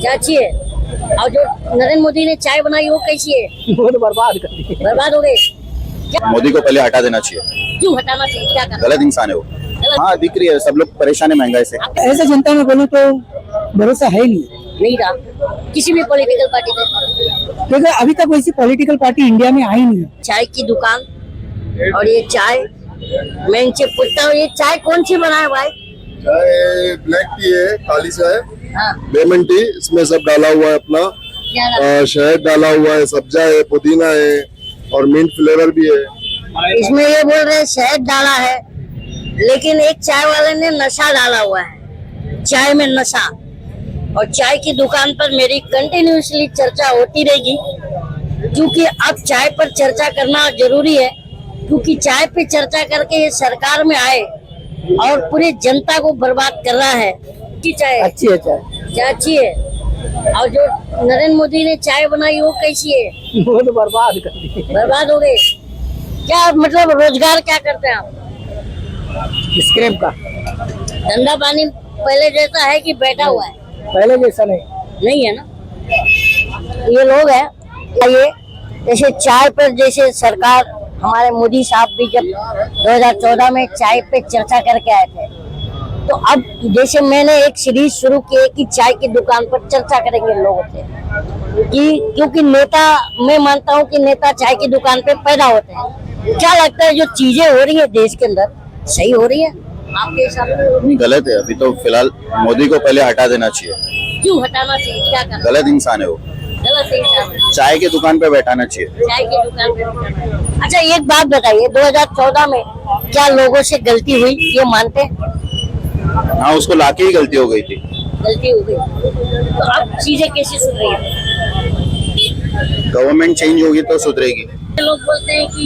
अच्छी है। और जो नरेंद्र मोदी ने चाय बनाई वो कैसी है? वो तो बर्बाद कर दी। बर्बाद हो गई। मोदी को पहले हटा देना चाहिए। क्यों हटाना चाहिए? क्या करना? गलत इंसान है वो। हाँ दिख रही है, सब लोग परेशान है महंगाई से। ऐसे जनता में बोलूं तो भरोसा है नहीं रहा किसी भी पॉलिटिकल पार्टी में। क्योंकि अभी तक वैसी पॉलिटिकल पार्टी इंडिया में आई नहीं। चाय की दुकान और ये चाय, मैं इनसे पूछता हूँ ये चाय कौन सी बनाए भाई? चाय ब्लैक टी है, काली चाय, हाँ, लेमन टी, इसमें सब डाला हुआ है अपना, क्या डाला? शहद डाला हुआ है, सब्जा है, पुदीना है और मिंट फ्लेवर भी है। इसमें ये बोल रहे हैं शहद डाला है, लेकिन एक चाय वाले ने नशा डाला हुआ है, चाय में नशा। और चाय की दुकान पर मेरी कंटिन्यूसली चर्चा होती रहेगी, क्योंकि अब चाय पर चर्चा करना जरूरी है, क्योंकि चाय पे चर्चा करके ये सरकार में आए और पूरी जनता को बर्बाद कर रहा है। की चाय अच्छी है चाय। चाय अच्छी है। और जो नरेंद्र मोदी ने चाय बनाई वो कैसी है? वो तो बर्बाद कर दी। बर्बाद हो गई। क्या मतलब रोजगार क्या करते हैं आप? स्क्रैप का धंधा पानी पहले जैसा है कि बैठा हुआ है? पहले जैसा नहीं है ना। ये लोग हैं ये, जैसे चाय पर जैसे सरकार हमारे मोदी साहब भी जब 2014 में चाय पे चर्चा करके आए थे, तो अब जैसे मैंने एक सीरीज शुरू की है कि चाय की दुकान पर चर्चा करेंगे लोगों से, कि क्योंकि नेता, मैं मानता हूँ कि नेता चाय की दुकान पे पैदा होते हैं। क्या लगता है जो चीजें हो रही है देश के अंदर सही हो रही है आपके हिसाब से? गलत है। अभी तो फिलहाल मोदी को पहले हटा देना चाहिए। क्यों हटाना चाहिए? क्या करना? गलत इंसान है वो। गलत इंसान है। चाय की दुकान पे बैठाना चाहिए। चाय की दुकान पे। अच्छा एक बात बताइए, 2014 में क्या लोगों से गलती हुई ये मानते हैं? हाँ, उसको लाके ही गलती हो गई थी। गलती हो गई, तो अब चीजें कैसे सुधरेगी? गवर्नमेंट चेंज होगी तो सुधरेगी। लोग बोलते हैं कि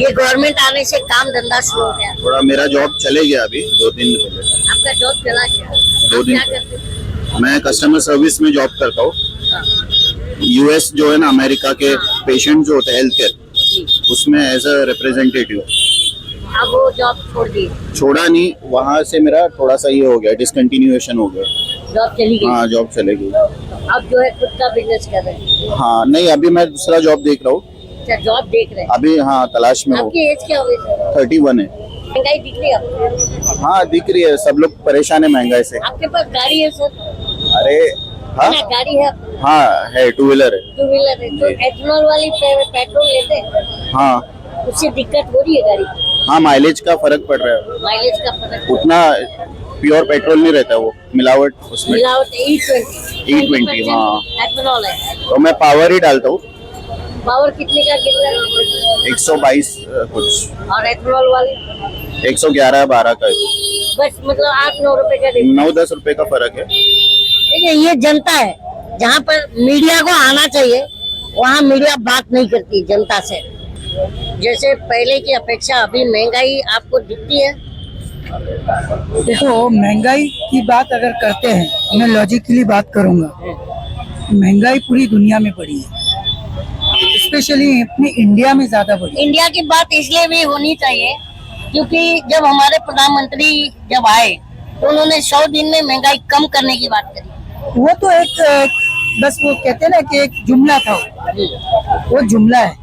ये गवर्नमेंट आने से काम धंधा शुरू हो गया। थोड़ा मेरा जॉब चले गया अभी 2 दिन पहले। आपका जॉब चला गया? 2 दिन क्या करते हैं? मैं कस्टमर सर्विस में जॉब करता हूँ। यूएस जो है ना, अमेरिका के पेशेंट जो होते हैं हेल्थ केयर, उसमें एज अ रिप्रेजेंटेटिव। अब वो जॉब छोड़ दी? छोड़ा नहीं, वहाँ से मेरा थोड़ा सा ये हो गया, डिसकंटिन्यूएशन हो गया। जॉब चली गई? हाँ, जॉब चले गई। अब जो है खुद का बिजनेस कर रहे हैं? हाँ नहीं, अभी मैं दूसरा जॉब देख रहा हूँ। अच्छा, जॉब देख रहे हैं अभी हाँ, तलाश में हूँ। आपकी एज क्या होगी सर? 31 है। महंगाई दिख रही है आपको? हाँ दिख रही है, सब लोग परेशान है महंगाई से। आपके पास गाड़ी है सर? अरे हाँ, ना गाड़ी है? हाँ है, 2 व्हीलर है। 2 व्हीलर है तो एथनॉल वाली पेट्रोल लेते हैं? हाँ उससे दिक्कत हो रही है गाड़ी? हाँ, माइलेज का फर्क पड़ रहा है। माइलेज का फर्क? उतना प्योर पेट्रोल नहीं रहता, वो मिलावट उसमें। मिलावट E20 हाँ। एथनॉल है। तो मैं पावर ही डालता हूँ। पावर कितने का गिर रहा है? 122 कुछ, और एथनॉल वाले 111-12 का है। बस मतलब 8-9 रुपए का difference। 9-10 रुपए का फर्क है। देखिए ये जनता है, जहाँ पर मीडिया को आना चाहिए वहाँ मीडिया बात नहीं करती जनता से। जैसे पहले की अपेक्षा अभी महंगाई आपको दिखती है? देखो, महंगाई की बात अगर करते हैं, मैं लॉजिकली बात करूंगा, महंगाई पूरी दुनिया में बढ़ी है, स्पेशली अपने इंडिया में ज्यादा बढ़ी है। इंडिया की बात इसलिए भी होनी चाहिए क्योंकि जब हमारे प्रधानमंत्री जब आए तो उन्होंने 100 दिन में महंगाई कम करने की बात करी। वो तो एक बस वो कहते हैं ना कि एक जुमला था, वो जुमला है।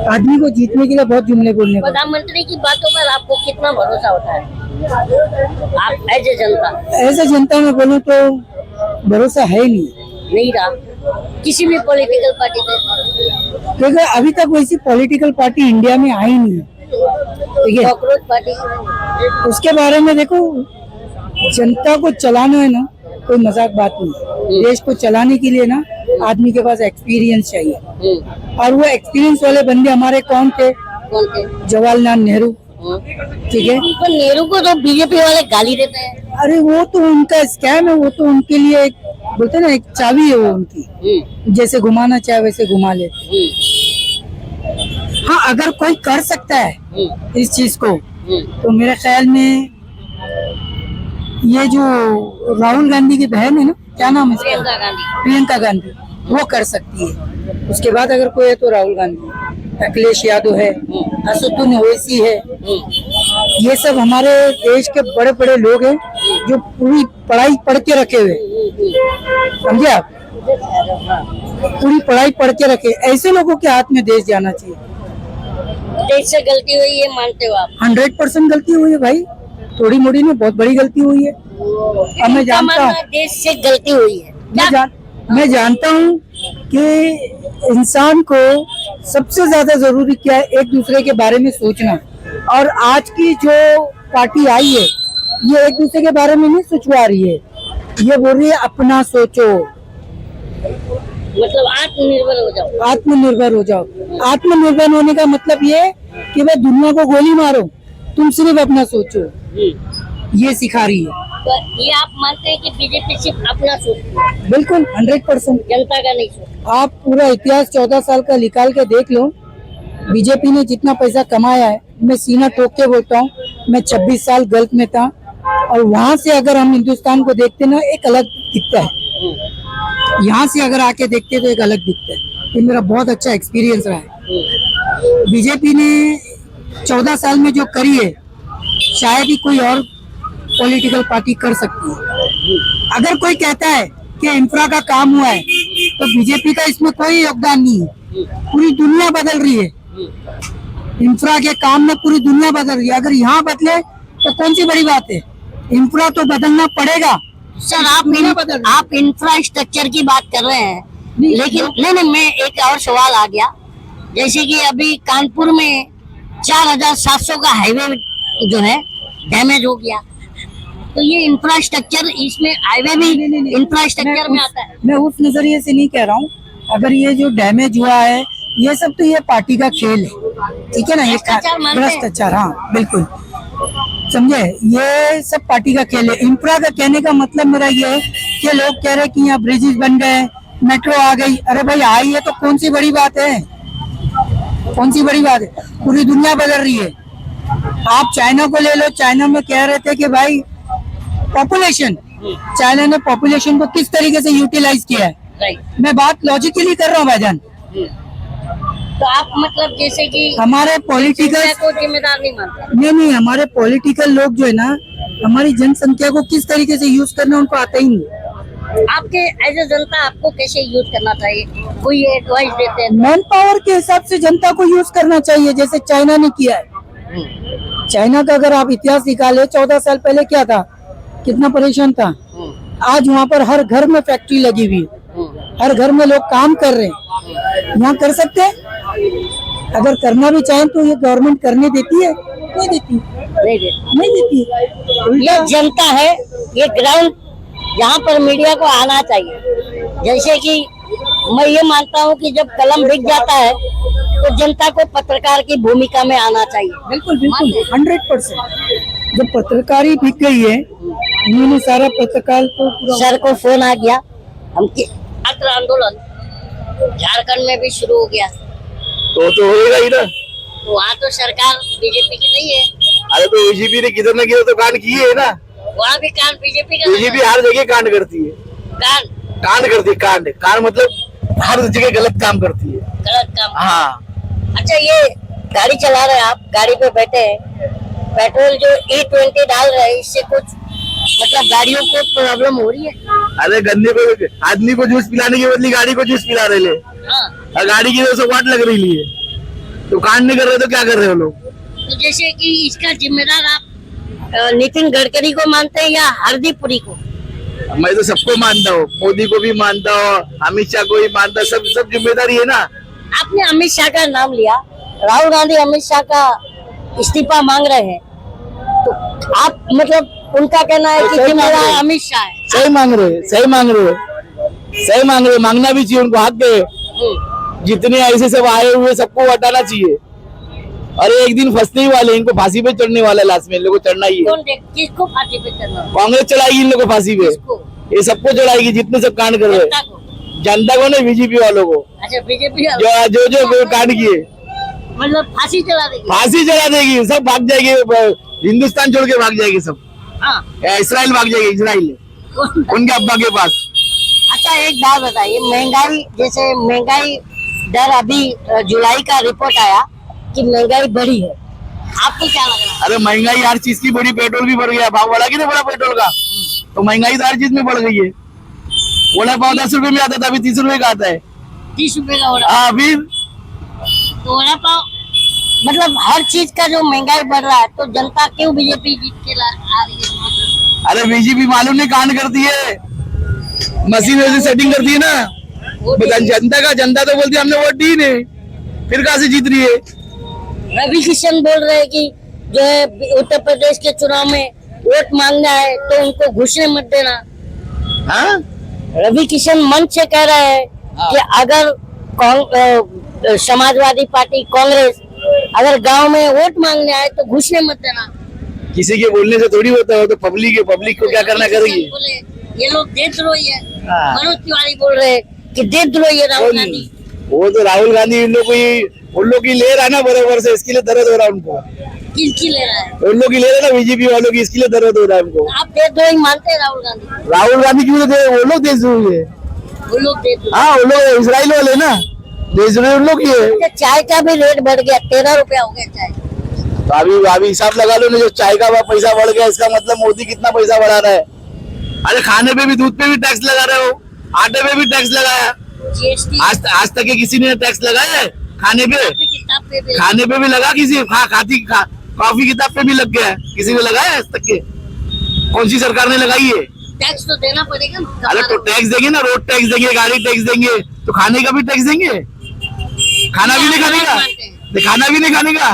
आदमी को जीतने के लिए बहुत जुमले बोलने पड़ते। प्रधानमंत्री की बातों पर आपको कितना भरोसा होता है आप एज ए जनता? ऐसे जनता में बोलूं तो भरोसा है ही नहीं रहा किसी भी पॉलिटिकल पार्टी में, क्योंकि अभी तक वैसी पॉलिटिकल पार्टी इंडिया में आई नहीं है। ठीक है, कॉकरोच पार्टी। उसके बारे में देखो, जनता को चलाना है ना, कोई मजाक बात नहीं। देश को चलाने के लिए ना आदमी के पास एक्सपीरियंस चाहिए, और वो एक्सपीरियंस वाले बंदे हमारे कौन थे? जवाहरलाल नेहरू। ठीक है, पर नेहरू को तो बीजेपी वाले गाली देते हैं। अरे वो तो उनका स्कैम है, वो तो उनके लिए एक बोलते ना, एक चाबी है वो उनकी, जैसे घुमाना चाहे वैसे घुमा लेते। हाँ, अगर कोई कर सकता है इस चीज को, तो मेरे ख्याल में ये जो राहुल गांधी की बहन है ना, क्या नाम है? प्रियंका गांधी, वो कर सकती है। उसके बाद अगर कोई है तो राहुल गांधी, अखिलेश यादव है, असदुद्दीन ओवैसी है। ये सब हमारे देश के बड़े बड़े लोग हैं जो पूरी पढ़ाई पढ़ के रखे हुए, समझे आप? पूरी पढ़ाई पढ़ के रखे, ऐसे लोगों के हाथ में देश जाना चाहिए। देश से गलती हुई ये मानते हो आप? 100% गलती हुई है भाई, थोड़ी मोड़ी में बहुत बड़ी गलती हुई है। अब मैं जानता हूँ, देश से गलती हुई है। मैं जानता हूँ कि इंसान को सबसे ज्यादा जरूरी क्या है, एक दूसरे के बारे में सोचना। और आज की जो पार्टी आई है, ये एक दूसरे के बारे में नहीं सोचवा रही है, ये बोल रही है अपना सोचो, मतलब आत्मनिर्भर हो जाओ। आत्मनिर्भर हो जाओ। आत्मनिर्भर होने का मतलब ये कि भाई दुनिया को गोली मारो, तुम सिर्फ अपना सोचो, ये सिखा रही है। तो ये आप मानते हैं कि बीजेपी सिर्फ अपना सोचती है, बिल्कुल 100%। जनता का नहीं सोचती? आप पूरा इतिहास 14 साल का निकाल के देख लो, बीजेपी ने जितना पैसा कमाया है, मैं सीना ठोक के बोलता हूँ, मैं 26 साल गल्फ में था, और वहाँ से अगर हम हिंदुस्तान को देखते ना, एक अलग दिखता है। यहाँ से अगर आके देखते तो एक अलग दिखता है। ये मेरा बहुत अच्छा एक्सपीरियंस रहा है। बीजेपी ने 14 साल में जो करी है, शायद ही कोई और पॉलिटिकल पार्टी कर सकती है। अगर कोई कहता है कि इंफ्रा का काम हुआ है, तो बीजेपी का इसमें कोई योगदान नहीं है। पूरी दुनिया बदल रही है, इंफ्रा के काम में पूरी दुनिया बदल रही है। अगर यहाँ बदले तो कौन सी बड़ी बात है, इंफ्रा तो बदलना पड़ेगा। सर आप इंफ्रास्ट्रक्चर की बात कर रहे हैं, लेकिन नहीं, मैं एक और सवाल आ गया। जैसे कि अभी कानपुर में 4700 का हाईवे जो है डैमेज हो गया, तो ये इंफ्रास्ट्रक्चर, इसमें हाईवे भी इंफ्रास्ट्रक्चर में आता है। मैं उस नजरिए से नहीं कह रहा हूँ। अगर ये जो डैमेज हुआ है, ये सब तो ये पार्टी का खेल है, ठीक है ना, ये भ्रष्टाचार, हाँ बिल्कुल, समझे, ये सब पार्टी का खेल है। इंफ्रा का कहने का मतलब मेरा ये है कि लोग कह रहे हैं कि यहाँ ब्रिजेस बन गए, मेट्रो आ गई। अरे भाई आई है तो कौन सी बड़ी बात है, कौन सी बड़ी बात है? पूरी दुनिया बदल रही है। आप चाइना को ले लो, चाइना में कह रहे थे कि भाई पॉपुलेशन, चाइना ने पॉपुलेशन को किस तरीके से यूटिलाइज किया है। मैं बात लॉजिकली कर रहा हूँ भाईजान। तो आप मतलब जैसे कि हमारे पॉलिटिकल को जिम्मेदार नहीं मानते? नहीं, हमारे पॉलिटिकल लोग जो है ना, हमारी जनसंख्या को किस तरीके से यूज करना उनको आता ही नहीं। आपके एज ए जनता आपको कैसे यूज करना चाहिए, कोई एडवाइस देते हैं? मैन पावर के हिसाब से जनता को यूज करना चाहिए, जैसे चाइना ने किया है। चाइना का अगर आप इतिहास निकाले, 14 साल पहले क्या था, कितना परेशान था। आज वहाँ पर हर घर में फैक्ट्री लगी हुई है, हर घर में लोग काम कर रहे हैं। यहाँ कर सकते हैं, अगर करना भी चाहें तो ये गवर्नमेंट करने देती है? नहीं देती, नहीं देती। ये जनता है, ये ग्राउंड, यहाँ पर मीडिया को आना चाहिए। जैसे कि मैं ये मानता हूँ कि जब कलम बिक जाता है तो जनता को पत्रकार की भूमिका में आना चाहिए। बिल्कुल बिल्कुल 100%। जब पत्रकारी बिक गई है, उन्होंने सारा पत्रकार को पूरा। सर को फोन आ गया, हम छात्र आंदोलन झारखंड में भी शुरू हो गया, तो होएगा ही ना। तो वहाँ तो सरकार बीजेपी की नहीं है। अरे तो बीजेपी ने किधर न किधर तो कांड किए है ना, वहाँ भी कांड बीजेपी का। बीजेपी हर जगह कांड करती है, कांड करती है। कांड मतलब हर जगह गलत काम करती है, गलत काम। हाँ। अच्छा, ये गाड़ी चला रहे हैं आप, गाड़ी पे बैठे हैं, पेट्रोल जो E20 डाल रहे हैं, इससे कुछ मतलब गाड़ियों को प्रॉब्लम हो रही है? अरे गन्ने को, आदमी को जूस पिलाने के बदले गाड़ी को जूस पिला रहे ले। हाँ। गाड़ी की वजह से वाट लग रही है, तो कांड नहीं कर रहे तो क्या कर रहे हो लोग? तो जैसे कि इसका जिम्मेदार आप नितिन गडकरी को मानते हैं या हरदीप पुरी को? मैं तो सबको मानता हूँ, मोदी को भी मानता हूँ, अमित शाह को भी मानता, सब जिम्मेदारी है ना। आपने अमित शाह का नाम लिया, राहुल गांधी अमित शाह का इस्तीफा मांग रहे हैं, तो आप मतलब उनका कहना है कि जिम्मेदार अमित शाह है। सही मांग रहे, मांगना भी चाहिए उनको, हक है। जितने ऐसे सब आए हुए सबको हटाना चाहिए। अरे एक दिन फंसने ही वाले, इनको फांसी पे चढ़ने वाला है, लास्ट में इन लोगों को चढ़ना ही है। किसको फांसी पे चढ़ना? कांग्रेस चढ़ाएगी इन लोगों को फांसी पे, ये सबको चढ़ाएगी जितने सब कांड कर रहे हैं। जनता को नहीं, बीजेपी वालों को। अच्छा, बीजेपी जो कांड किए, मतलब फांसी चला देगी? फांसी चढ़ा देगी, सब भाग जाएगी, हिंदुस्तान छोड़ के भाग जाएगी सब। हाँ। इसराइल भाग जाएगी, इसराइल उनके अब्बा के पास। अच्छा, एक बात बताइए, महंगाई, जैसे महंगाई दर अभी जुलाई का रिपोर्ट आया कि महंगाई बढ़ी है, आपको क्या लग रहा है? अरे महंगाई हर चीज की बढ़ी, पेट्रोल भी बढ़ गया, भाव बढ़ा कि नहीं बढ़ा पेट्रोल का, तो महंगाई तो हर चीज में बढ़ गई है। वड़ा पाव 10 रुपए में आता था, अभी 30 रुपए का आता है। 30 रुपए का वड़ा हाँ फिर तो वड़ा पाव मतलब हर चीज का जो महंगाई बढ़ रहा है तो जनता क्यों बीजेपी जीत के आ रही है? अरे बीजेपी मालूम नहीं कांड करती है, मशीन वैसे सेटिंग करती है ना। जनता तो बोलती है हमने वोट दी नहीं, फिर कहाँ से जीत रही है। रवि किशन बोल रहे हैं कि जो है उत्तर प्रदेश के चुनाव में वोट मांगना है तो उनको घुसने मत देना। हाँ रवि किशन मंच से कह रहे हैं कि अगर समाजवादी पार्टी कांग्रेस अगर गांव में वोट मांगने आए तो घुसने मत देना। किसी के बोलने से थोड़ी होता है, तो पब्लिक है, पब्लिक को क्या करना करेगी। बोले ये लोग देशद्रोही है। मनोज तिवारी बोल रहे हैं कि देशद्रोही है राहुल गांधी। वो तो राहुल गांधी उन लोग की ले रहा है ना बराबर से, इसके लिए दर्द हो रहा है उनको। किसकी ले रहा है? उन लोग की ले रहा है ना बीजेपी वालों की, इसके लिए दर्द हो रहा है उनको। आप देशद्रोही मानते हैं राहुल गांधी? राहुल गांधी की वो लोग देशद्रोही है। वो लोग देशद्रोही। हाँ वो लोग इसराइल वाले ना, देशद्रोही उन लोग ही है। चाय का भी रेट बढ़ गया, 13 रुपया हो गया चाय। तो अभी हिसाब लगा लो ना, जो चाय का पैसा बढ़ गया, इसका मतलब मोदी कितना पैसा बढ़ा रहा है। अरे खाने पे भी, दूध पे भी टैक्स लगा रहे हो, आटे पे भी टैक्स लगाया। जीएसटी आज तक के किसी ने टैक्स लगाया है खाने पे? किताब पे भी खाने पे भी लगा, किसी कॉफी किताब पे भी लग गया है, किसी ने लगाया है आज तक के? कौन सी सरकार ने लगाई है? टैक्स तो देना पड़ेगा ना। अरे तो टैक्स देंगे ना, रोड टैक्स देंगे, गाड़ी टैक्स देंगे, तो खाने का भी टैक्स देंगे। खाना भी नहीं खाने का, खाना भी नहीं खाने का।